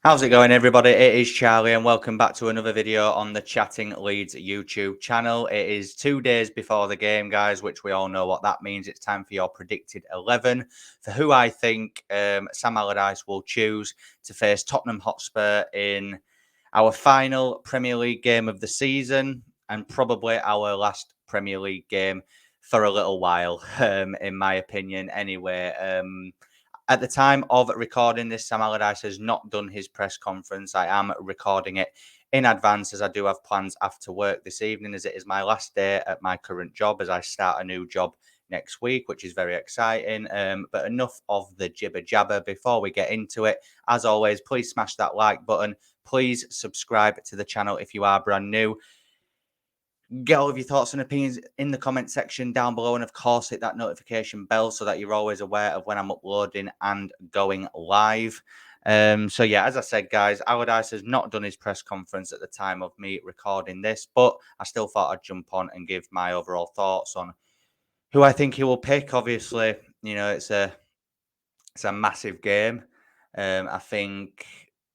How's it going, everybody? It is Charlie, and welcome back to another video on the Chatting Leeds YouTube channel. It is 2 days before the game, guys, which we all know what that means. It's time for your predicted 11 for who I think Sam Allardyce will choose to face Tottenham Hotspur in our final Premier League game of the season, and probably our last Premier League game for a little while, in my opinion, anyway. At the time of recording this, Sam Allardyce has not done his press conference. I am recording it in advance as I do have plans after work this evening, as it is my last day at my current job as I start a new job next week, which is very exciting. But enough of the jibber jabber. Before we get into it, as always, please smash that like button. Please subscribe to the channel if you are brand new. Get all of your thoughts and opinions in the comment section down below. And of course, hit that notification bell so that you're always aware of when I'm uploading and going live. So yeah, as I said, guys, Allardyce has not done his press conference at the time of me recording this, but I still thought I'd jump on and give my overall thoughts on who I think he will pick. Obviously, you know, it's a massive game. I think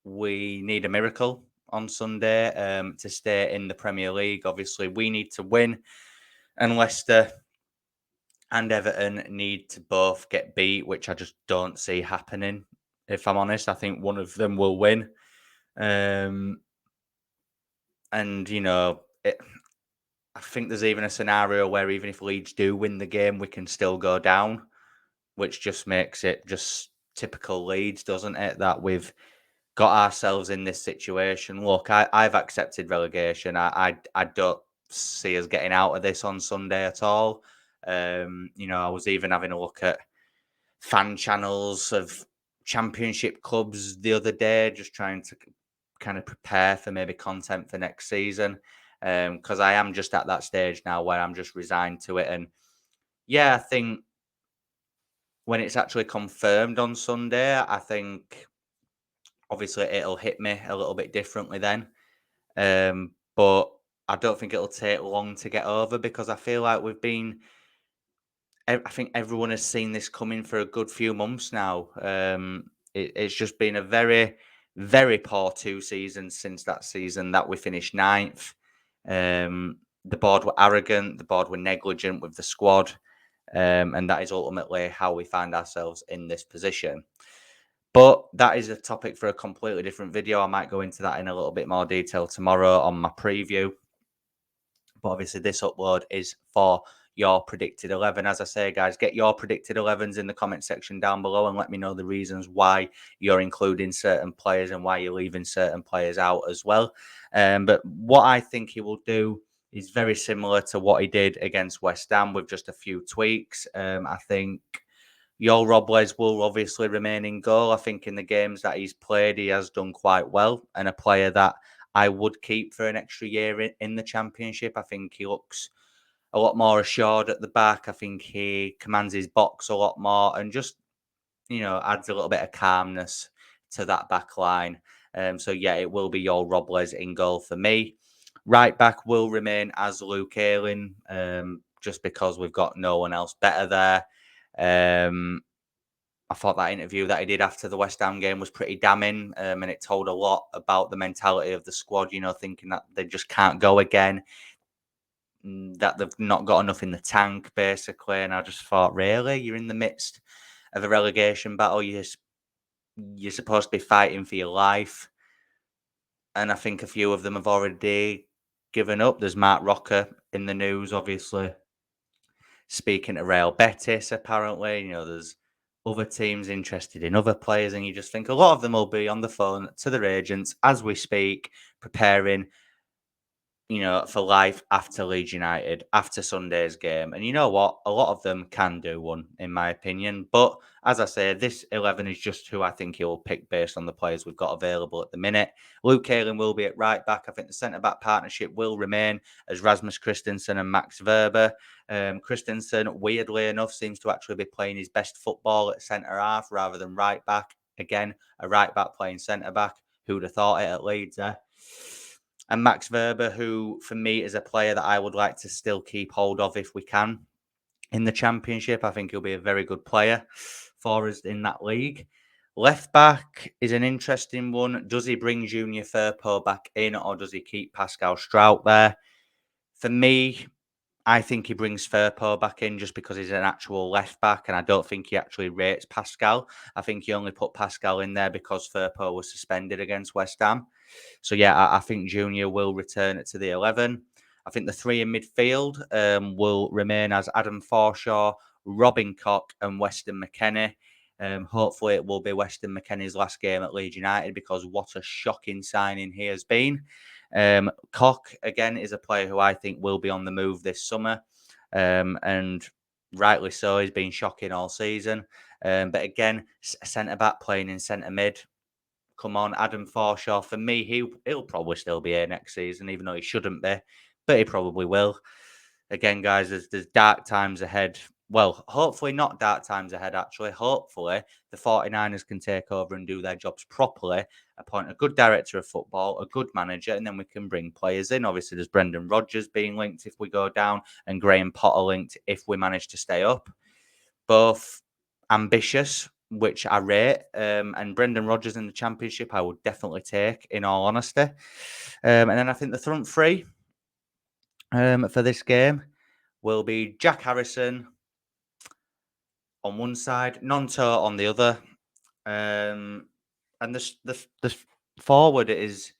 we need a miracle on Sunday to stay in the Premier League. Obviously, we need to win, and Leicester and Everton need to both get beat, which I just don't see happening. If I'm honest, I think one of them will win. And, you know, I think there's even a scenario where even if Leeds do win the game, we can still go down, which just makes it just typical Leeds, doesn't it? That we've got ourselves in this situation. Look, I've accepted relegation. I don't see us getting out of this on Sunday at all. You know, I was even having a look at fan channels of championship clubs the other day, just trying to kind of prepare for maybe content for next season. Because I am just at that stage now where I'm just resigned to it. And yeah, I think when it's actually confirmed on Sunday, I think obviously it'll hit me a little bit differently then. But I don't think it'll take long to get over because I feel like I think everyone has seen this coming for a good few months now. It's just been a very, very poor 2 seasons since that season that we finished ninth. The board were arrogant, the board were negligent with the squad, and that is ultimately how we find ourselves in this position. But that is a topic for a completely different video. I might go into that in a little bit more detail tomorrow on my preview. But obviously, this upload is for your predicted 11. As I say, guys, get your predicted 11s in the comment section down below and let me know the reasons why you're including certain players and why you're leaving certain players out as well. But what I think he will do is very similar to what he did against West Ham with just a few tweaks. I think Joel Robles will obviously remain in goal. I think in the games that he's played, he has done quite well, and a player that I would keep for an extra year in the Championship. I think he looks a lot more assured at the back. I think he commands his box a lot more and just, you know, adds a little bit of calmness to that back line. So, yeah, it will be Joel Robles in goal for me. Right back will remain as Luke Ayling, just because we've got no one else better there. I thought that interview that he did after the West Ham game was pretty damning, and it told a lot about the mentality of the squad, you know, thinking that they just can't go again, that they've not got enough in the tank, basically. And I just thought, really? You're in the midst of a relegation battle. You're supposed to be fighting for your life. And I think a few of them have already given up. There's Mark Rocker in the news, obviously, speaking to Real Betis, apparently. You know, there's other teams interested in other players, and you just think a lot of them will be on the phone to their agents as we speak, preparing, you know, for life after Leeds United, after Sunday's game. And you know what? A lot of them can do one, in my opinion. But as I say, this 11 is just who I think he'll pick based on the players we've got available at the minute. Luke Ayling will be at right back. I think the centre-back partnership will remain as Rasmus Christensen and Max Verber. Christensen, weirdly enough, seems to actually be playing his best football at centre-half rather than right back. Again, a right back playing centre-back. Who'd have thought it at Leeds, eh? And Max Verber, who for me is a player that I would like to still keep hold of if we can in the Championship. I think he'll be a very good player for us in that league. Left back is an interesting one. Does he bring Junior Firpo back in, or does he keep Pascal Strout there? For me, I think he brings Firpo back in just because he's an actual left back, and I don't think he actually rates Pascal. I think he only put Pascal in there because Firpo was suspended against West Ham. So yeah, I think Junior will return it to the 11. I think the three in midfield will remain as Adam Forshaw, Robin Koch, and Weston McKennie. Hopefully, it will be Weston McKennie's last game at Leeds United because what a shocking signing he has been. Koch, again, is a player who I think will be on the move this summer. And rightly so, he's been shocking all season. But again, centre back playing in centre mid. Come on, Adam Forshaw. For me, he'll probably still be here next season, even though he shouldn't be, but he probably will. Again, guys, there's dark times ahead. Well, hopefully not dark times ahead, actually. Hopefully the 49ers can take over and do their jobs properly, appoint a good director of football, a good manager, and then we can bring players in. Obviously, there's Brendan Rodgers being linked if we go down, and Graham Potter linked if we manage to stay up. Both ambitious, which I rate, and Brendan Rodgers in the Championship I would definitely take, in all honesty. And then I think the front three for this game will be Jack Harrison on one side, Nonto on the other, and the forward is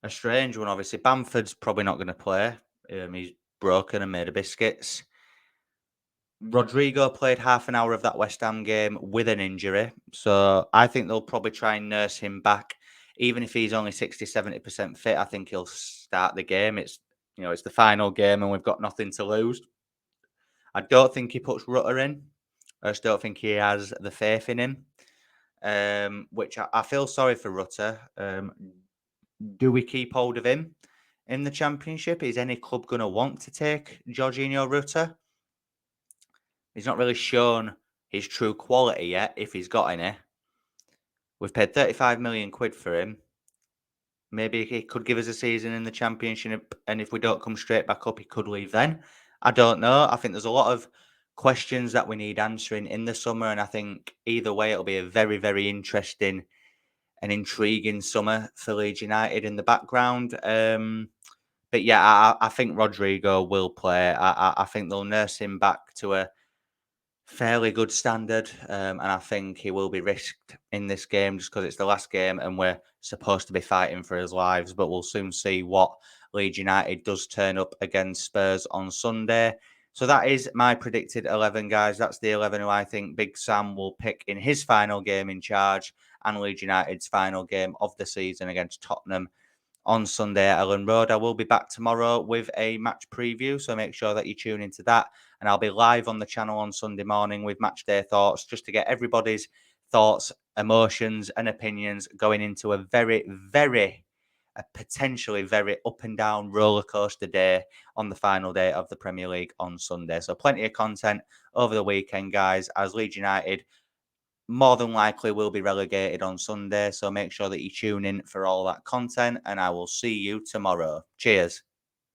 a strange one. Obviously, Bamford's probably not going to play. He's broken and made of biscuits. Rodrigo played half an hour of that West Ham game with an injury. So I think they'll probably try and nurse him back. Even if he's only 60-70% fit, I think he'll start the game. It's the final game and we've got nothing to lose. I don't think he puts Rutter in. I just don't think he has the faith in him. Which I feel sorry for Rutter. Do we keep hold of him in the Championship? Is any club going to want to take Jorginho Rutter? He's not really shown his true quality yet, if he's got any. We've paid 35 million quid for him. Maybe he could give us a season in the Championship, and if we don't come straight back up, he could leave then. I don't know. I think there's a lot of questions that we need answering in the summer, and I think either way, it'll be a very, very interesting and intriguing summer for Leeds United in the background. But yeah, I think Rodrigo will play. I think they'll nurse him back to a fairly good standard, and I think he will be risked in this game just because it's the last game and we're supposed to be fighting for his lives. But we'll soon see what Leeds United does turn up against Spurs on Sunday. So that is my predicted 11, guys. That's the 11 who I think Big Sam will pick in his final game in charge and Leeds United's final game of the season against Tottenham on Sunday at Elland Road. I will be back tomorrow with a match preview, so make sure that you tune into that. And I'll be live on the channel on Sunday morning with match day thoughts, just to get everybody's thoughts, emotions, and opinions going into a potentially very up and down roller coaster day on the final day of the Premier League on Sunday. So plenty of content over the weekend, guys, as Leeds United more than likely will be relegated on Sunday. So make sure that you tune in for all that content, and I will see you tomorrow. Cheers.